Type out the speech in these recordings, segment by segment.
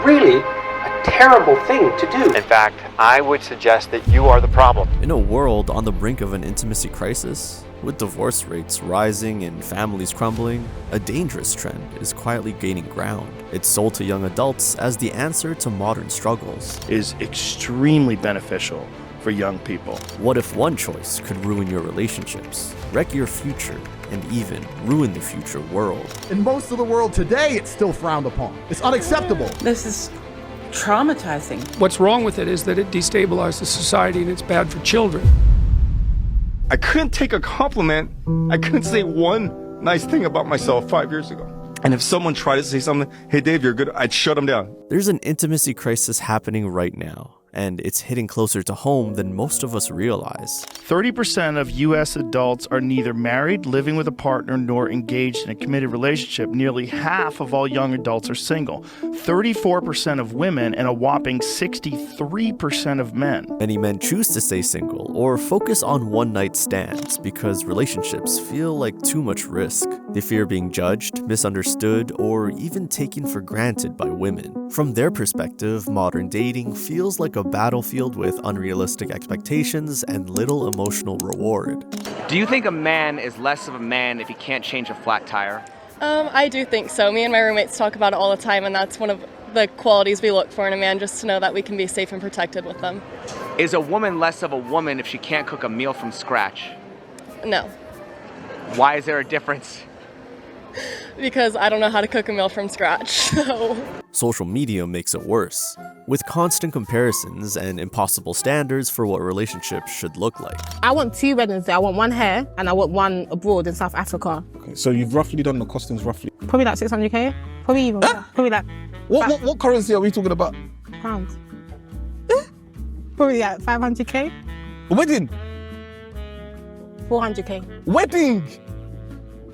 really a terrible thing to do. In fact, I would suggest that you are the problem. In a world on the brink of an intimacy crisis, with divorce rates rising and families crumbling, a dangerous trend is quietly gaining ground. It's sold to young adults as the answer to modern struggles. Is extremely beneficial for young people. What if one choice could ruin your relationships, wreck your future, and even ruin the future world? In most of the world today, it's still frowned upon. It's unacceptable. This is traumatizing. What's wrong with it is that it destabilizes society and it's bad for children. I couldn't take a compliment. I couldn't say one nice thing about myself 5 years ago. And if someone tried to say something, hey Dave, you're good, I'd shut them down. There's an intimacy crisis happening right now, and it's hitting closer to home than most of us realize. 30% of U.S. adults are neither married, living with a partner, nor engaged in a committed relationship. Nearly half of all young adults are single. 34% of women and a whopping 63% of men. Many men choose to stay single or focus on one-night stands because relationships feel like too much risk. They fear being judged, misunderstood, or even taken for granted by women. From their perspective, modern dating feels like a battlefield with unrealistic expectations and little emotional reward. Do you think a man is less of a man if he can't change a flat tire? I do think so. Me and my roommates talk about it all the time, and that's one of the qualities we look for in a man, just to know that we can be safe and protected with them. Is a woman less of a woman if she can't cook a meal from scratch? No. Why is there a difference? Because I don't know how to cook a meal from scratch, so... Social media makes it worse, with constant comparisons and impossible standards for what relationships should look like. I want 2 weddings there. I want one here and I want one abroad in South Africa. Okay, so you've roughly done the costings roughly? Probably like 600k. Probably even more. Probably like... What currency are we talking about? Pounds. Probably like 500k. Wedding? 400k. Wedding?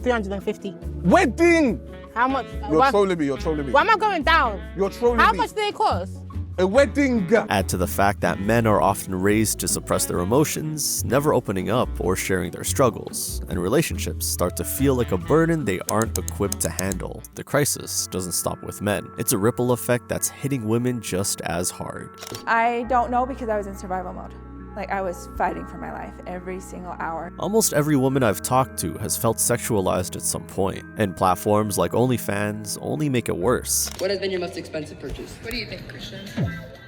350. Wedding? How much? You're trolling me, you're trolling me. Why am I going down? You're trolling me. How much do they cost? A wedding. Add to the fact that men are often raised to suppress their emotions, never opening up or sharing their struggles, and relationships start to feel like a burden they aren't equipped to handle. The crisis doesn't stop with men. It's a ripple effect that's hitting women just as hard. I don't know because I was in survival mode. Like, I was fighting for my life every single hour. Almost every woman I've talked to has felt sexualized at some point, and platforms like OnlyFans only make it worse. What has been your most expensive purchase? What do you think, Christian?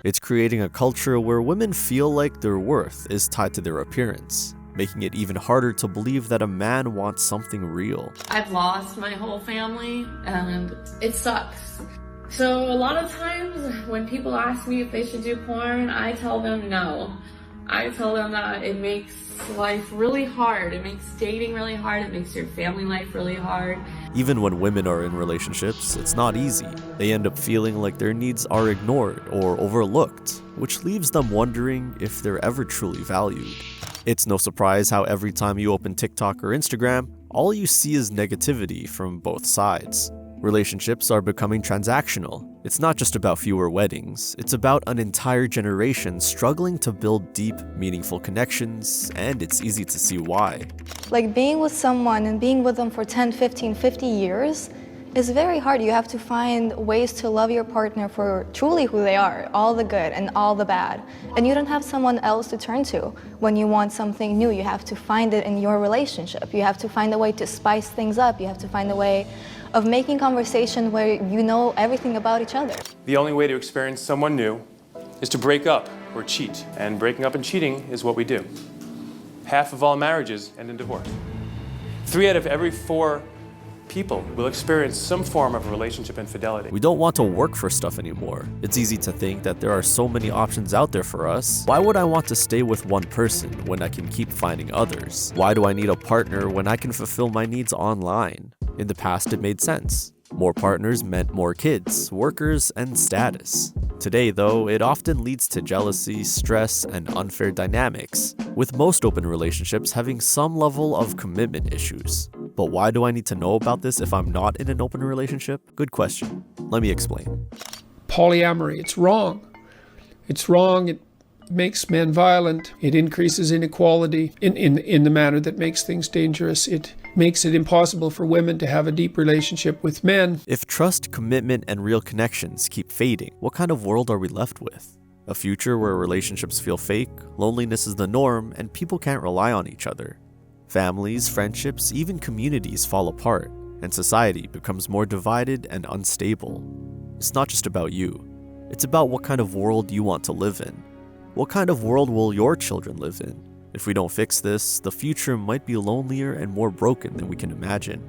It's creating a culture where women feel like their worth is tied to their appearance, making it even harder to believe that a man wants something real. I've lost my whole family, and it sucks. So a lot of times when people ask me if they should do porn, I tell them no. I tell them that it makes life really hard. It makes dating really hard. It makes your family life really hard. Even when women are in relationships, it's not easy. They end up feeling like their needs are ignored or overlooked, which leaves them wondering if they're ever truly valued. It's no surprise how every time you open TikTok or Instagram, all you see is negativity from both sides. Relationships are becoming transactional. It's not just about fewer weddings, it's about an entire generation struggling to build deep, meaningful connections, and it's easy to see why. Like being with someone and being with them for 10, 15, 50 years is very hard. You have to find ways to love your partner for truly who they are, all the good and all the bad. And you don't have someone else to turn to when you want something new. You have to find it in your relationship. You have to find a way to spice things up. You have to find a way of making conversation where you know everything about each other. The only way to experience someone new is to break up or cheat, and breaking up and cheating is what we do. Half of all marriages end in divorce. 3 out of every 4 people will experience some form of relationship infidelity. We don't want to work for stuff anymore. It's easy to think that there are so many options out there for us. Why would I want to stay with one person when I can keep finding others? Why do I need a partner when I can fulfill my needs online? In the past, it made sense. More partners meant more kids, workers, and status. Today, though, it often leads to jealousy, stress, and unfair dynamics, with most open relationships having some level of commitment issues. But why do I need to know about this if I'm not in an open relationship? Good question. Let me explain. Polyamory, it's wrong. It's wrong. It makes men violent. It increases inequality in the manner that makes things dangerous. It makes it impossible for women to have a deep relationship with men. If trust, commitment, and real connections keep fading, what kind of world are we left with? A future where relationships feel fake, loneliness is the norm, and people can't rely on each other. Families, friendships, even communities fall apart, and society becomes more divided and unstable. It's not just about you. It's about what kind of world you want to live in. What kind of world will your children live in? If we don't fix this, the future might be lonelier and more broken than we can imagine.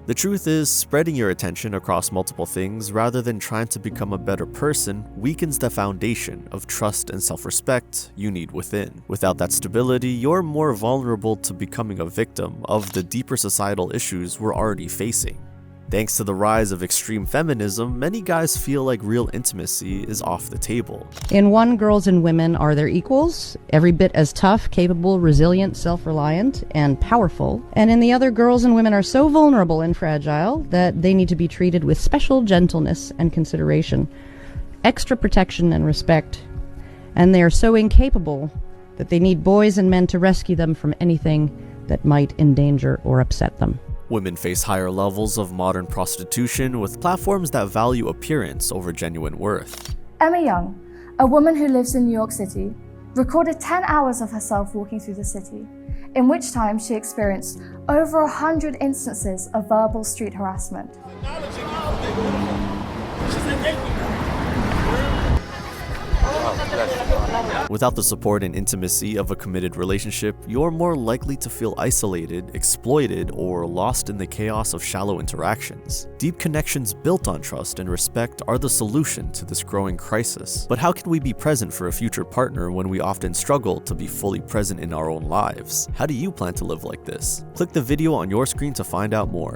The truth is, spreading your attention across multiple things rather than trying to become a better person weakens the foundation of trust and self-respect you need within. Without that stability, you're more vulnerable to becoming a victim of the deeper societal issues we're already facing. Thanks to the rise of extreme feminism, many guys feel like real intimacy is off the table. In one, girls and women are their equals, every bit as tough, capable, resilient, self-reliant, and powerful. And in the other, girls and women are so vulnerable and fragile that they need to be treated with special gentleness and consideration, extra protection and respect. And they are so incapable that they need boys and men to rescue them from anything that might endanger or upset them. Women face higher levels of modern prostitution with platforms that value appearance over genuine worth. Emma Young, a woman who lives in New York City, recorded 10 hours of herself walking through the city, in which time she experienced over 100 instances of verbal street harassment. Without the support and intimacy of a committed relationship, you're more likely to feel isolated, exploited, or lost in the chaos of shallow interactions. Deep connections built on trust and respect are the solution to this growing crisis. But how can we be present for a future partner when we often struggle to be fully present in our own lives? How do you plan to live like this? Click the video on your screen to find out more.